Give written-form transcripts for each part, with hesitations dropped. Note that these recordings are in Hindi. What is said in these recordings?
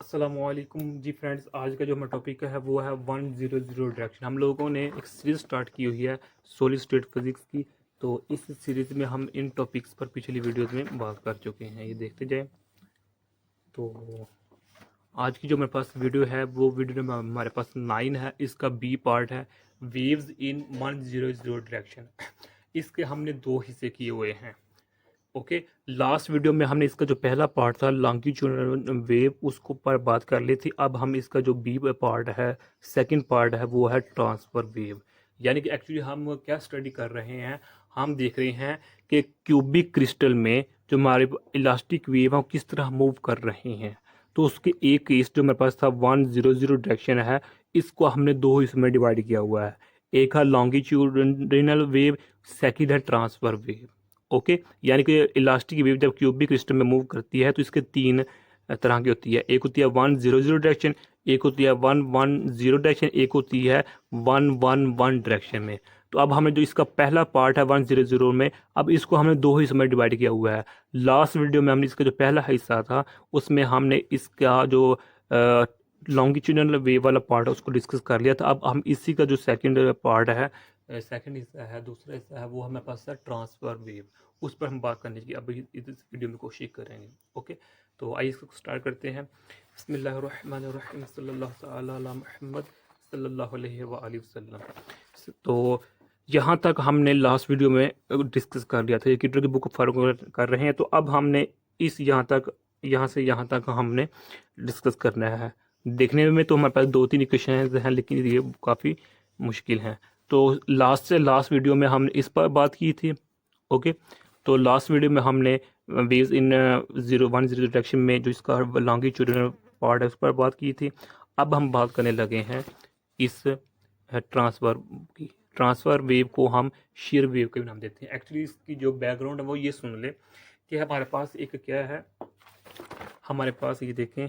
अस्सलामुअलैकुम जी फ्रेंड्स, आज का जो हमारा टॉपिक है वो है 100 डायरेक्शन। हम लोगों ने एक सीरीज़ स्टार्ट की हुई है सॉलिड स्टेट फिजिक्स की। तो इस सीरीज़ में हम इन टॉपिक्स पर पिछली वीडियोस में बात कर चुके हैं, ये देखते जाएं। तो आज की जो मेरे पास वीडियो है वो वीडियो में हमारे पास 9 है, इसका बी पार्ट है वेव्स इन 100 डायरेक्शन। इसके हमने दो हिस्से किए हुए हैं। ओके, लास्ट वीडियो में हमने इसका जो पहला पार्ट था लॉन्गिट्यूडनल वेव उसको पर बात कर ली थी। अब हम इसका जो बी पार्ट है, सेकंड पार्ट है, वो है ट्रांसफर वेव। यानी कि एक्चुअली हम क्या स्टडी कर रहे हैं, हम देख रहे हैं कि क्यूबिक क्रिस्टल में जो हमारे इलास्टिक वेव है वो किस तरह मूव कर रहे हैं। तो उसके एक केस जो मेरे पास था 100 डायरेक्शन है, इसको हमने दो हिस्सों में डिवाइड किया हुआ है। एक है लॉन्गिट्यूडनल वेव, सेकंड है ट्रांसफर वेव। ओके, यानी कि इलास्टिक वेव जब क्यूबिक सिस्टम में मूव करती है तो इसके तीन तरह की होती है। एक होती है 100 डायरेक्शन, एक होती है 110 डायरेक्शन, एक होती है 111 डायरेक्शन में। तो अब हमें जो इसका पहला पार्ट है 100 में, अब इसको हमने दो हिस्सों में डिवाइड किया हुआ है। लास्ट वीडियो में हमने इसका जो पहला हिस्सा था उसमें हमने इसका जो लॉन्गिट्यूडनल वेव वाला पार्ट है उसको डिस्कस कर लिया था। अब हम इसी का जो सेकंड पार्ट है, सेकंड हिस्सा है, दूसरा हिस्सा है, वो हमारे पास है ट्रांसफर वेव। उस पर हम बात करने की अब इस वीडियो में कोशिश करेंगे। ओके, तो आइए इसको स्टार्ट करते हैं। बिस्मिल्लाहिर्रहमानिर्रहीम, सल्लल्लाहु अला मुहम्मद सल्लल्लाहु अलैहि व आलिहि वसल्लम। तो यहाँ तक हमने लास्ट वीडियो में डिस्कस कर लिया था, ये कीटर की बुक फॉलो कर रहे हैं। तो अब हमने इस यहाँ से यहाँ तक हमने डिस्कस करना है। देखने में तो हमारे पास दो तीन इक्वेशन हैं, लेकिन ये काफ़ी मुश्किल हैं। तो लास्ट से लास्ट वीडियो में हमने इस पर बात की थी। ओके, तो लास्ट वीडियो में हमने वेव्स इन 100 डायरेक्शन में जो इसका लॉन्गिट्यूडनल पार्ट है उस पर बात की थी। अब हम बात करने लगे हैं इस ट्रांसफर की। ट्रांसफर वेव को हम शेयर वेव का भी नाम देते हैं। एक्चुअली इसकी जो बैकग्राउंड है वो ये सुन ले कि हमारे पास एक क्या है, हमारे पास ये देखें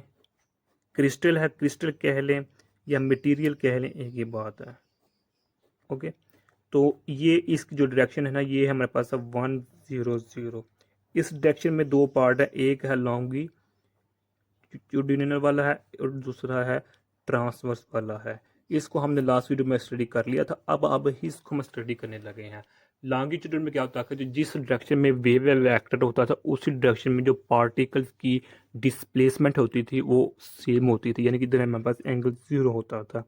क्रिस्टल है, क्रिस्टल कह लें या मटेरियल कह लें, एक ही बात है। ओके, तो ये इसकी जो डायरेक्शन है ना, ये है हमारे पास 100। इस डायरेक्शन में दो पार्ट है, एक है लॉन्गिट्यूडिनल वाला है और दूसरा है ट्रांसवर्स वाला है। इसको हमने लास्ट वीडियो में स्टडी कर लिया था। अब इसको हम स्टडी करने लगे हैं। लॉन्गिट्यूड में क्या होता है, जो जिस डायरेक्शन में वेव वेक्टर होता था उसी डायरेक्शन में जो पार्टिकल्स की डिस्प्लेसमेंट होती थी वो सेम होती थी, यानी कि इधर हमारे पास एंगल 0 होता था।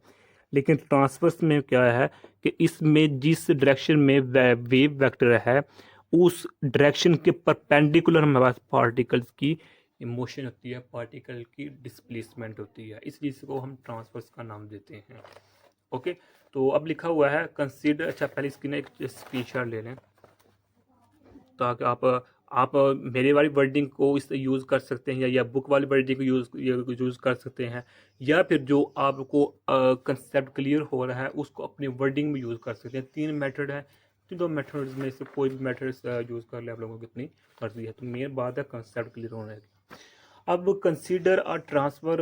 लेकिन ट्रांसवर्स में क्या है कि इसमें जिस डायरेक्शन में वेव वेक्टर है उस डायरेक्शन के परपेंडिकुलर हमारे पास पार्टिकल्स की मोशन होती है, पार्टिकल की डिस्प्लेसमेंट होती है, इसलिए इसको हम ट्रांसवर्स का नाम देते हैं। ओके, तो अब लिखा हुआ है कंसीडर। अच्छा, पहले इसकी ना एक स्क्रीनशॉट ले लें ताकि आप मेरे वाली वर्डिंग को इस यूज़ कर सकते हैं या बुक वाली वर्डिंग को यूज़ कर सकते हैं, या फिर जो आपको कंसेप्ट क्लियर हो रहा है उसको अपनी वर्डिंग में यूज़ कर सकते हैं। तीन मेथड है, तीनों मेथड्स में से कोई भी मेथड यूज़ कर ले, आप लोगों की अपनी मर्जी है। तो मेन बात है कंसेप्ट क्लियर होने की। अब consider a transfer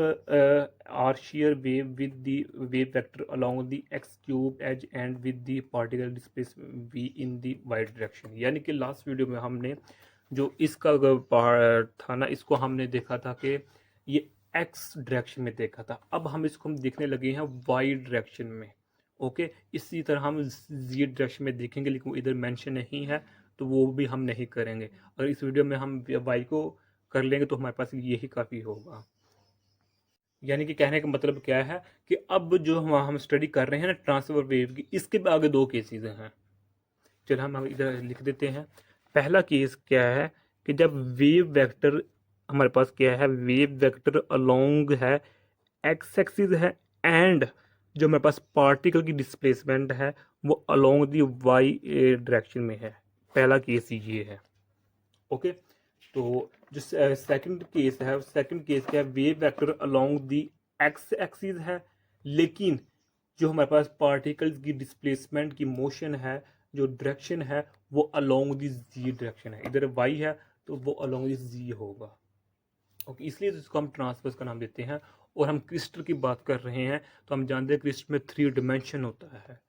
or shear wave with the wave vector along the x cube edge and with the particle displace v in the y direction. यानी कि लास्ट वीडियो में हमने जो इसका पार्ट था ना, इसको हमने देखा था कि ये एक्स डायरेक्शन में देखा था। अब हम देखने लगे हैं वाई डायरेक्शन में। ओके, इसी तरह हम जी डायरेक्शन में देखेंगे, लेकिन वो इधर मेंशन नहीं है तो वो भी हम नहीं करेंगे। अगर इस वीडियो में हम वाई को कर लेंगे तो हमारे पास यही काफ़ी होगा। यानी कि कहने का मतलब क्या है कि अब जो हम स्टडी कर रहे हैं ना ट्रांसफर वेव की, इसके भी आगे दो केसेस हैं। चलो हम इधर लिख देते हैं। पहला केस क्या है कि जब वेव वेक्टर हमारे पास क्या है, वेव वेक्टर अलोंग है, एक्स एक्सिस है, एंड जो हमारे पास पार्टिकल की डिस्प्लेसमेंट है वो अलोंग दी वाई डायरेक्शन में है। पहला केस ये है। ओके, तो जो सेकंड केस है, सेकंड केस क्या है, wave vector along the x axis है, लेकिन जो हमारे पास पार्टिकल्स की डिस्प्लेसमेंट की मोशन है, जो डायरेक्शन है वो अलोंग दी जी डायरेक्शन है। इधर वाई है तो वो अलोंग दी जी होगा। ओके, इसलिए तो इसको हम ट्रांसवर्स का नाम देते हैं। और हम क्रिस्टल की बात कर रहे हैं तो हम जानते हैं क्रिस्टल में 3 डिमेंशन होता है।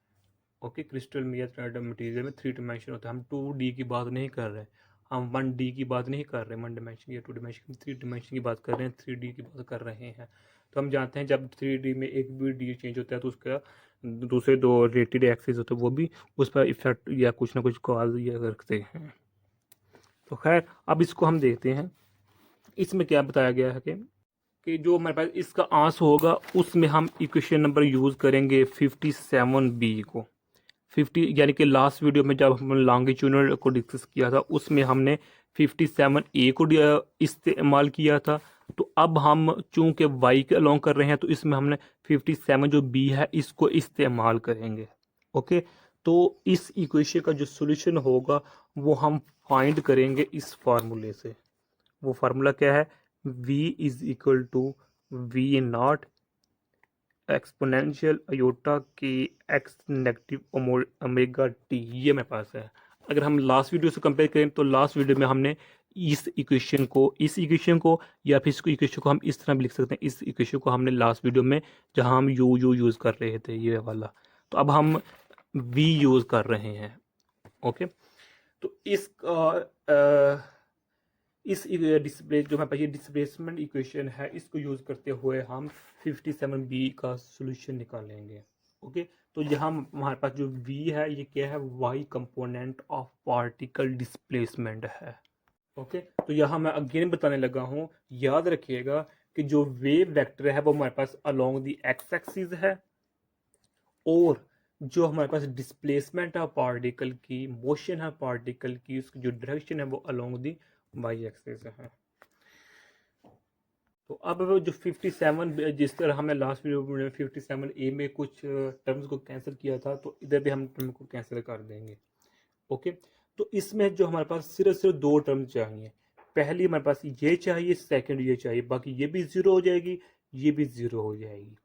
ओके, क्रिस्टल में या मटेरियल में 3 डिमेंशन होता है। हम 2D की बात नहीं कर रहे हैं, हम 1D की बात नहीं कर रहे, 1 डिमेंशन या 2 डिमेंशन, 3 डिमेंशन की बात कर रहे हैं, 3D की बात कर रहे हैं। तो हम जानते हैं जब 3D में एक भी डी चेंज होता है तो उसका दूसरे दो रिलेटेड एक्सिस होते हैं वो भी उस पर इफेक्ट या कुछ ना कुछ कॉज या रखते हैं। तो खैर अब इसको हम देखते हैं, इसमें क्या बताया गया है कि जो हमारे पास इसका आंसर होगा उसमें हम इक्वेशन नंबर यूज़ करेंगे 57B को। 50 यानी कि लास्ट वीडियो में जब हमने लॉन्गिट्यूडनल को डिस्कस किया था उसमें हमने 57A को इस्तेमाल किया था। तो अब हम चूंकि y के अलोंग कर रहे हैं तो इसमें हमने 57 जो b है इसको इस्तेमाल करेंगे। ओके, तो इस इक्वेशन का जो सॉल्यूशन होगा वो हम फाइंड करेंगे इस फार्मूले से। वो फार्मूला क्या है, v is equal to v not exponential iota k x negative omega t, ये मेरे पास है। अगर हम लास्ट वीडियो से कंपेयर करें तो लास्ट वीडियो में हमने इस इक्वेशन को या फिर इस इक्वेशन को हम इस तरह भी लिख सकते हैं। इस इक्वेशन को हमने लास्ट वीडियो में जहां हम यू यूज़ कर रहे थे ये वाला, तो अब हम वी यूज़ कर रहे हैं। ओके, तो इस डिस्प्ले जो हमारे पास ये डिस्प्लेसमेंट इक्वेशन है इसको यूज़ करते हुए हम 57B का सॉल्यूशन निकालेंगे। ओके, तो यहाँ हमारे पास जो V है ये क्या है, y component of particle displacement है। ओके, तो यहाँ मैं अगेन बताने लगा हूँ, याद रखिएगा कि जो वेव वेक्टर है वो हमारे पास अलोंग द एक्स एक्सिस है और जो हमारे पास डिस्प्लेसमेंट है पार्टिकल की, मोशन है पार्टिकल की, उसकी जो डायरेक्शन है वो अलोंग दी वाई एक्सिस है। तो अब वो जो 57 जिस तरह हमने लास्ट वीडियो में 57A में कुछ टर्म्स को कैंसिल किया था तो इधर भी हम टर्म को कैंसिल कर देंगे। ओके, तो इसमें जो हमारे पास सिर्फ दो टर्म चाहिए। पहली हमारे पास ये चाहिए, सेकंड ये चाहिए, बाकी ये भी जीरो हो जाएगी, ये भी जीरो हो जाएगी।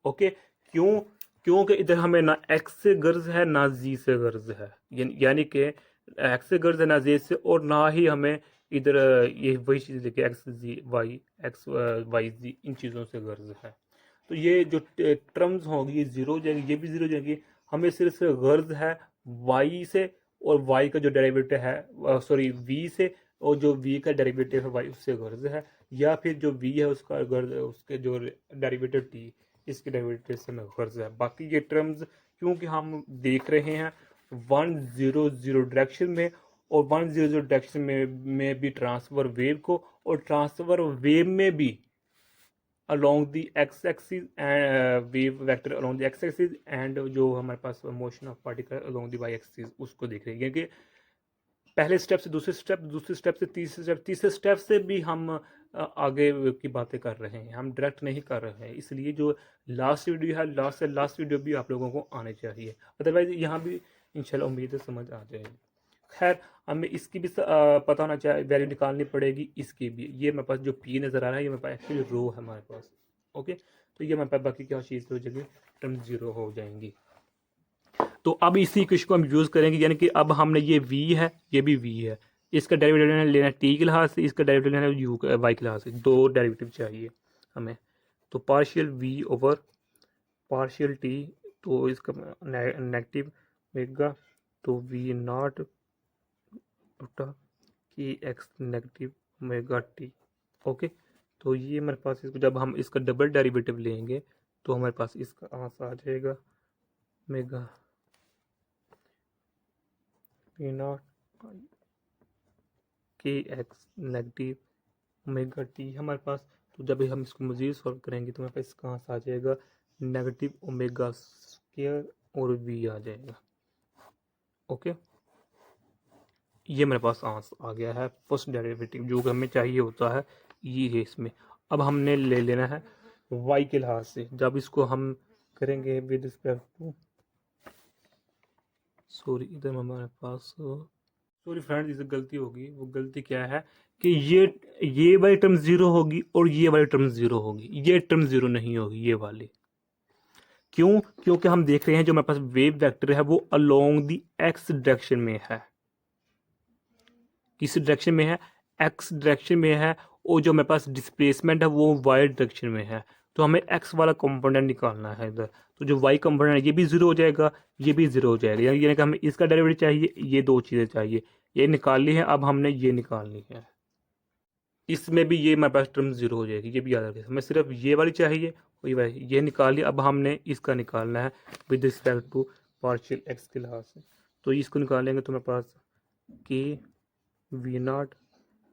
ओके, क्यों? क्योंकि इधर हमें ना एक्स से गर्ज है ना जी से गर्ज है, यानी कि एक्स से गर्ज है ना जे से, और ना ही हमें इधर ये वही चीज़ लेके एक्स जी वाई, एक्स वाई जी, इन चीज़ों से गर्ज है। तो ये जो टर्म्स होंगी ये जीरो हो जाएगी, ये भी जीरो हो जाएगी। हमें सिर्फ गर्ज है वाई से, और वाई का जो डेरिवेटिव है सॉरी वी से, और जो वी का डेरिवेटिव है वाई उससे गर्ज है, या फिर जो वी है उसका गर्ज, उसके जो डेरिवेटिव टी, इसके डेरिवेटिव से हमें गर्ज है। बाकी ये टर्म्स क्योंकि हम देख रहे हैं 100 डायरेक्शन में, और 100 डायरेक्शन में भी ट्रांसफर वेव को, और ट्रांसफर वेव में भी along the x axis and wave vector along the x axis and जो हमारे पास motion of particle along the y axis उसको देख रहे हैं। क्योंकि पहले स्टेप से दूसरे स्टेप, दूसरे स्टेप से तीसरे स्टेप, तीसरे स्टेप से भी हम आगे की बातें कर रहे हैं, हम डायरेक्ट नहीं कर रहे हैं। इसलिए जो लास्ट वीडियो है, लास्ट से लास्ट वीडियो भी आप लोगों को आने चाहिए, अदरवाइज यहाँ भी इंशाल्लाह उम्मीद है समझ आ जाएगी। खैर हमें इसकी भी पता होना चाहिए, वैल्यू निकालनी पड़ेगी इसकी भी। ये मेरे पास जो पी नज़र आ रहा है ये मेरे पास एक्चुअली रो है हमारे पास। ओके, तो ये मेरे पास बाकी क्या चीज़ हो जाएगी, टर्म जीरो हो जाएंगी। तो अब इसी इक्वेशन को हम यूज़ करेंगे, यानी कि अब हमने ये v है, ये भी v है, इसका डेरिवेटिव लेना है t के लिहाज से, इसका डेरिवेटिव लेना है u y के लिहाज से, दो डेरिवेटिव चाहिए हमें। तो partial v over partial t, तो इसका नेगेटिव मेगा, तो v नॉट की x negative omega T. Okay, तो ये हमारे पास इसको जब हम इसका डबल डेरिवेटिव लेंगे तो हमारे पास इसका आंसर आ जाएगा मेगा पी नॉट के एक्स नेगेटिव ओमेगा टी हमारे पास। तो जब हम इसको मज़ीद सॉल्व करेंगे तो हमारे पास इसका आंसर आ जाएगा नेगेटिव ओमेगा स्क्वायर और वी आ जाएगा। ओके, ये मेरे पास आंसर आ गया है फर्स्ट डेरिवेटिव जो हमें चाहिए होता है, ये है इसमें। अब हमने ले लेना है y के लिहाज से, जब इसको हम करेंगे विद रिस्पेक्ट टू, सॉरी इधर हमारे पास, सॉरी फ्रेंड्स इसे गलती होगी। वो गलती क्या है कि ये वाली टर्म जीरो होगी और ये वाली टर्म जीरो होगी, ये टर्म जीरो नहीं होगी ये वाली। क्यों? क्योंकि हम देख रहे हैं जो हमारे पास वेव वेक्टर है वो अलोंग द एक्स डायरेक्शन में है। किस डायरेक्शन में है? एक्स डायरेक्शन में है, और जो मेरे पास डिस्प्लेसमेंट है वो वाई डायरेक्शन में है। तो हमें एक्स वाला कंपोनेंट निकालना है इधर। तो जो वाई कंपोनेंट है ये भी जीरो हो जाएगा, ये भी जीरो हो जाएगा, यानी कि हमें इसका डेरिवेटिव चाहिए, ये दो चीज़ें चाहिए, ये निकाल ली है। अब हमने ये निकालनी है, इसमें भी ये हमारे पास टर्म जीरो हो जाएगी, ये भी याद रखें। हमें सिर्फ ये वाली चाहिए, वही वाली ये निकाल लिया। अब हमने इसका निकालना है with respect to partial x के लिहाज से। तो इसको निकालेंगे तो हमारे पास के वी नॉट,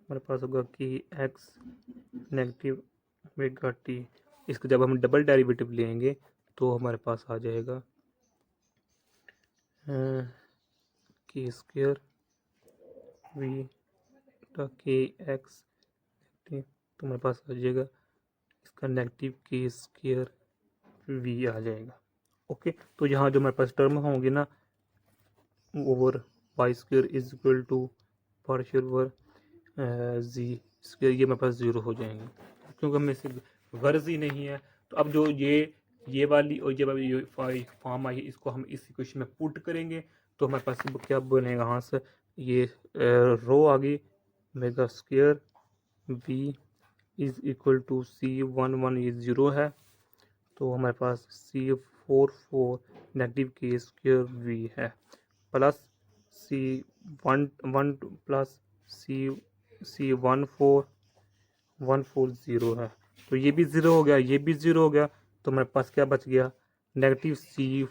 हमारे पास होगा कि एक्स नेगेटिव ओमेगा टी। इसका जब हम डबल डेरिवेटिव लेंगे तो हमारे पास आ जाएगा के स्क्वायर वी के एक्स, तो हमारे पास आ जाएगा इसका नेगेटिव के स्क्वायर वी आ जाएगा। ओके, तो यहाँ जो हमारे पास टर्म होंगे ना, over y square is equal to partial over z square, ये मेरे पास ज़ीरो हो जाएंगे क्योंकि हमें से गर्ज ही नहीं है। तो अब जो ये वाली और ये वाली जो फॉर्म आई है, इसको हम इस इक्वेशन में पुट करेंगे तो हमारे पास क्या बनेगा, यहाँ से ये रो आ गई mega square V is equal to C one one, ये ज़ीरो है, तो हमारे पास सी फोर फोर नेगेटिव के स्क्वायर वी है, plus C one one plus C one four zero है। तो ये भी ज़ीरो हो गया, ये भी ज़ीरो हो गया, तो हमारे पास क्या बच गया, नेगेटिव सी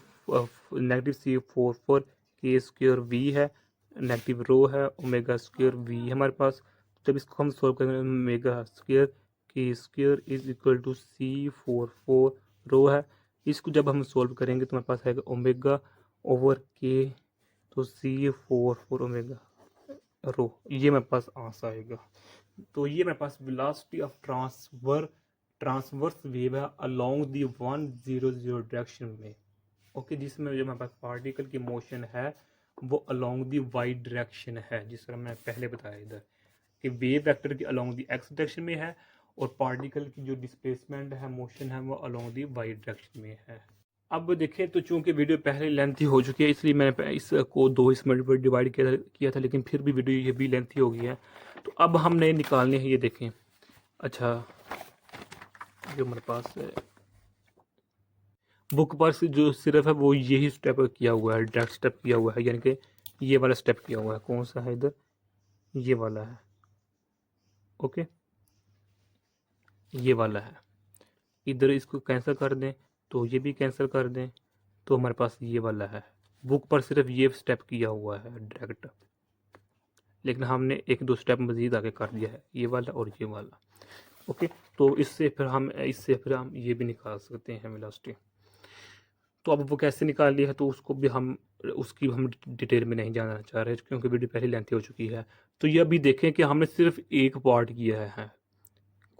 फोर फोर के स्क्वायर वी है, नेगेटिव रो है, ओमेगा स्क्वायर वी है हमारे पास। जब इसको हम सॉल्व करेंगे, ओमेगा स्क्वायर के square is equal to C four four rho है, इसको जब हम सॉल्व करेंगे तो हमारे पास आएगा ओमेगा ओवर के, तो सी फोर फोर ओमेगा रो, ये मेरे पास आंसर आएगा। तो ये मेरे पास वेलोसिटी ऑफ ट्रांसवर्स वेव है अलोंग दी 100 डायरेक्शन में। ओके, जिसमें जो मेरे पास पार्टिकल की मोशन है वो अलोंग दी वाई डायरेक्शन है, जिस तरह मैंने पहले बताया इधर कि वेव वेक्टर की अलोंग दी एक्स डायरेक्शन में है और पार्टिकल की जो डिस्प्लेसमेंट है, मोशन है, वो अलोंग दी वाई डायरेक्शन में है। अब देखें तो चूंकि वीडियो पहले लेंथी हो चुकी है, इसलिए मैंने इसको दो हिस्सों में डिवाइड किया था, लेकिन फिर भी वीडियो ये भी लेंथी हो गई है। तो अब हमने निकालने हैं, ये देखें। अच्छा, जो हमारे पास बुक पर जो सिर्फ है वो यही स्टेप किया हुआ है, डायरेक्ट स्टेप किया हुआ है, यानी कि ये वाला स्टेप किया हुआ है। कौन सा है इधर, ये वाला है। ओके, ये वाला है। इधर इसको कैंसिल कर दें तो ये भी कैंसिल कर दें, तो हमारे पास ये वाला है। बुक पर सिर्फ ये स्टेप किया हुआ है डायरेक्ट, लेकिन हमने एक दो स्टेप मज़ीद आगे कर दिया है, ये वाला और ये वाला। ओके, तो इससे फिर हम ये भी निकाल सकते हैं वेलोसिटी। तो अब वो कैसे निकाल लिया है तो उसकी हम डिटेल में नहीं जानना चाह रहे क्योंकि वीडियो पहले लेंथी हो चुकी है। तो ये अभी देखें कि हमने सिर्फ एक पार्ट किया है।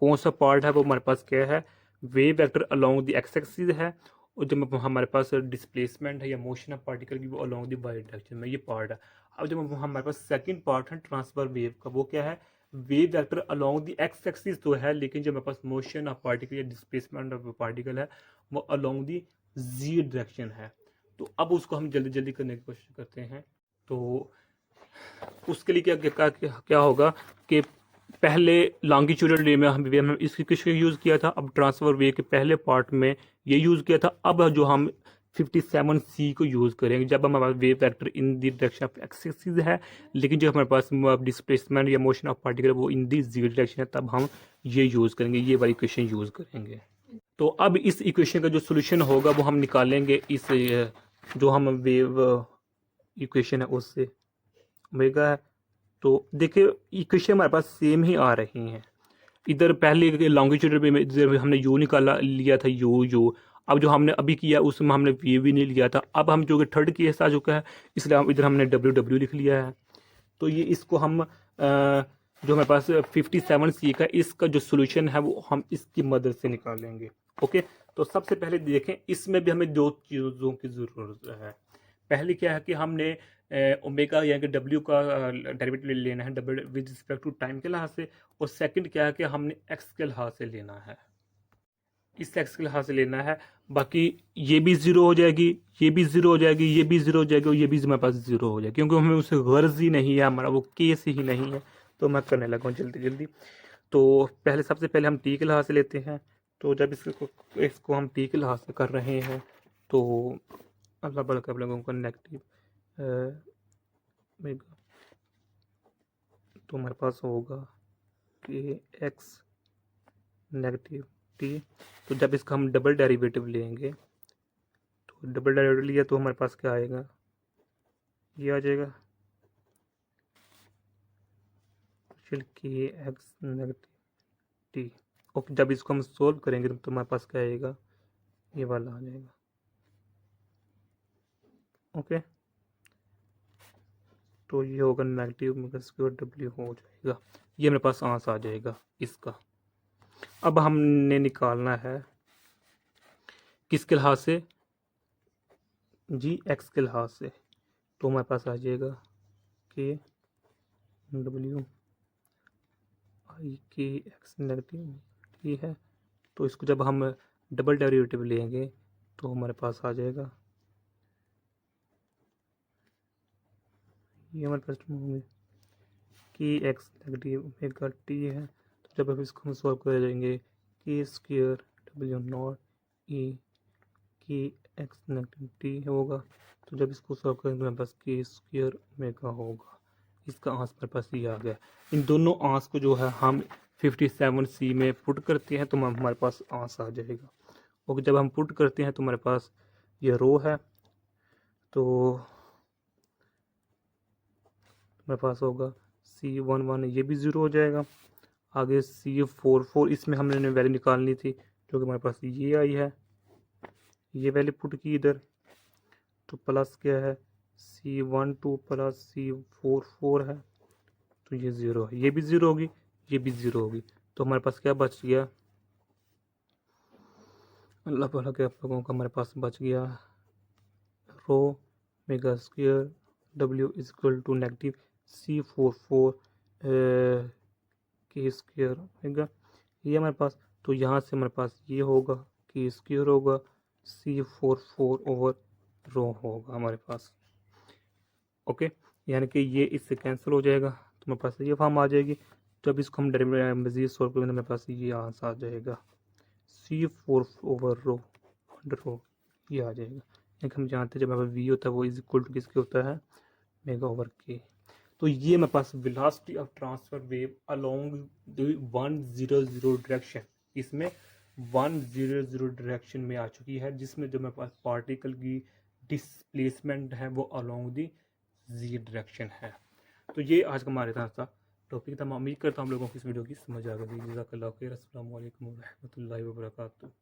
कौन सा पार्ट है वो हमारे पास क्या है, wave vector along the x axis है, और जब हमारे पास डिस्प्लेसमेंट है या मोशन ऑफ पार्टिकल की वो अलोंग द वाई डायरेक्शन में, ये पार्ट है। अब जब हमारे पास सेकंड पार्ट है ट्रांसफर वेव का, वो क्या है, wave vector along the x axis तो है, लेकिन जब हमारे पास मोशन ऑफ पार्टिकल या डिस्प्लेसमेंट ऑफ पार्टिकल है वो अलोंग द जी डायरेक्शन है। तो अब उसको हम जल्दी जल्दी करने की कोशिश करते हैं। तो उसके लिए क्या होगा कि पहले लॉन्गिट्यूडल वे में हम इसकी किसको यूज़ किया था, अब ट्रांसफर वे के पहले पार्ट में ये यूज़ किया था। अब जो हम 57C को यूज़ करेंगे जब हमारे पास wave vector in the direction of axis है, लेकिन जो हमारे पास डिस्प्लेसमेंट या मोशन ऑफ पार्टिकल वो इन दी जी डायरेक्शन है, तब हम ये यूज़ करेंगे, ये वाली इक्वेशन यूज़ करेंगे। तो अब इस इक्वेशन का जो सोल्यूशन होगा वो हम निकालेंगे इस जो हम वेव इक्वेशन है उससे, ओमेगा है। तो देखिए इक्वेशन हमारे पास सेम ही आ रही हैं। इधर पहले लॉन्गिट्यूडल में इधर हमने यू निकाला लिया था, यू। अब जो हमने अभी किया उसमें हमने वी भी नहीं लिया था। अब हम जो कि थर्ड केस आ चुका है, इसलिए हम इधर हमने डब्ल्यू लिख लिया है। तो ये इसको हम जो हमारे पास 57C का इसका जो सोल्यूशन है वो हम इसकी मदद से निकालेंगे। ओके, तो सबसे पहले देखें इसमें भी हमें दो चीज़ों की ज़रूरत है। पहले क्या है कि हमने ओमेगा यानी कि डब्ल्यू का डेरिवेटिव लेना है W with respect to time के लिहाज से, और सेकंड क्या है कि हमने एक्स के लिहाज से लेना है, इस एक्स के लिहाज से लेना है। बाकी ये भी ज़ीरो हो जाएगी, ये भी ज़ीरो हो जाएगी, ये भी ज़ीरो हो जाएगी, और ये भी हमारे पास ज़ीरो हो जाएगी, क्योंकि हमें उससे गर्ज ही नहीं है, हमारा वो केस ही नहीं है। तो मैं करने लगा हूँ जल्दी जल्दी। तो सबसे पहले हम टी के लिहाज से लेते हैं, तो जब इसको हम टी के लिहाज से कर रहे हैं तो अल्लाह बल्कि आप लोगों को नेगेटिव तो हमारे पास होगा कि एक्स नेगेटिव टी। तो जब इसका हम डबल डेरिवेटिव लेंगे तो डबल डेरिवेटिव लिया तो हमारे पास क्या आएगा, ये आ जाएगा कि एक्स नेगेटिव टी। ओके, जब इसको हम सोल्व करेंगे तो हमारे पास क्या आएगा, ये वाला आ जाएगा। ओके, तो ये होगा नेगेटिव स्क्वायर डब्ल्यू हो जाएगा, ये मेरे पास आंसर आ जाएगा इसका। अब हमने निकालना है किसके लिहाज से, जी एक्स के लिहाज से। तो हमारे पास आ जाएगा कि डब्ल्यू आई के एक्स नेगेटिव टी है। तो इसको जब हम डबल डेरिवेटिव लेंगे तो हमारे पास आ जाएगा, ये हमारे पास होंगे कि एक्स नेगेटिव ओमेगा टी है। तो जब अब इसको हम सॉल्व कर जाएंगे कि स्क्वायर डब्ल्यू नॉट ई की एक्स नेगेटिव टी होगा। तो जब इसको सॉल्व करेंगे हमारे पास के स्क्वायर ओमेगा होगा, इसका आंसर मेरे पास ये आ गया। इन दोनों आंसर को जो है हम 57C में पुट करते हैं तो हमारे पास आंसर आ जाएगा। और जब हम पुट करते हैं तो हमारे पास ये रो है, तो मेरे पास होगा C11, ये भी 0 हो जाएगा। आगे C44, इसमें हमने वैल्यू निकालनी थी जो कि हमारे पास ये आई है, ये वैल्यू पुट की इधर। तो प्लस क्या है, C12 प्लस C44 है, तो ये 0 है, ये भी 0 होगी, ये भी 0 होगी। तो हमारे पास क्या बच गया, अल्लाह भला के आप लोगों का, हमारे पास बच गया rho omega square W is equal to negative C44 के स्क्वायर मेगा, ये हमारे पास। तो यहाँ से हमारे पास ये होगा कि स्क्वायर होगा C44 ओवर रो होगा हमारे पास। ओके, यानी कि ये इससे कैंसिल हो जाएगा तो हमारे पास ये फॉर्म आ जाएगी। जब इसको हम मजीद सॉल्व करेंगे मेरे पास ये आंसर आ जाएगा C4 ओवर रो अंडर रो, ये आ जाएगा। यानी हम जानते हैं जब हमारे V होता है वो इज इक्वल टू किसके होता है, मेगा ओवर के। तो ये मेरे पास velocity of transfer wave along the 100 direction, इसमें 100 डायरेक्शन में आ चुकी है, जिसमें जो मेरे पास पार्टिकल की डिस्प्लेसमेंट है वो अलोंग द जी डायरेक्शन है। तो ये आज का हमारे साथ था टॉपिक था। मैं उम्मीद करता हूँ हम लोगों को इस वीडियो की समझ आ गई। जज़ाकल्लाह खैर। अस्सलाम वालेकुम व रहमतुल्लाहि व बरकातुहू।